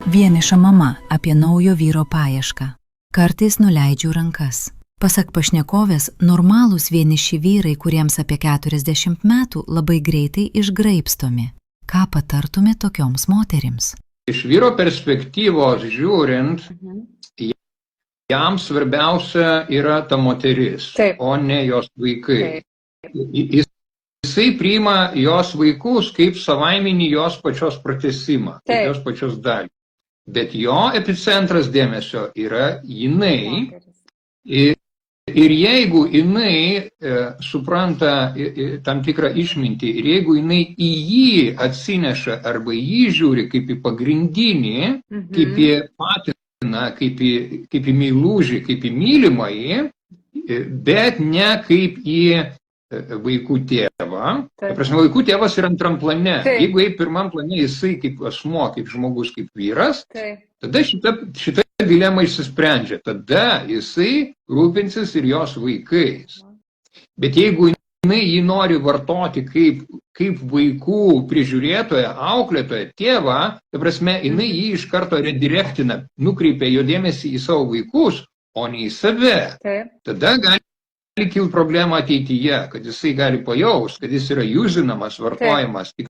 Vieniša mama apie naujo vyro paiešką. Kartais nuleidžiu rankas. Pasak pašnekovės, normalūs vieniši vyrai, kuriems apie 40 metų, labai greitai išgraibstomi. Ką patartume tokioms moterims? Iš vyro perspektyvos žiūrint, jam svarbiausia yra ta moteris, o ne jos vaikai. Jisai priima jos vaikus kaip savaiminį jos pačios pratesimą, kaip jos pačios dalį. Bet jo epicentras dėmesio yra jinai. Ir jeigu jinai supranta tam tikrą išmintį, ir jeigu jinai į jį atsineša arba jį žiūri kaip į pagrindinį, kaip į patiną, kaip į meilužį, kaip į mylimąjį, bet ne kaip į vaikų tėvą. Ta prasme, vaikų tėvas yra antram plane. Jeigu į pirmam plane jisai kaip asmuo, kaip žmogus, kaip vyras, tada šita dilema išsisprendžia. Tada jisai rūpinsis ir jos vaikais. Bet jeigu jinai jį nori vartoti kaip vaikų prižiūrėtoją, auklėtoją, tėvą, ta prasme, jinai jį iš karto redirektina, nukreipia jo dėmesį į savo vaikus, o ne į save. Tada gali kilti problema ateityje, kad jisai gali pajaust, kad jis yra jūzinamas, vartojamas tik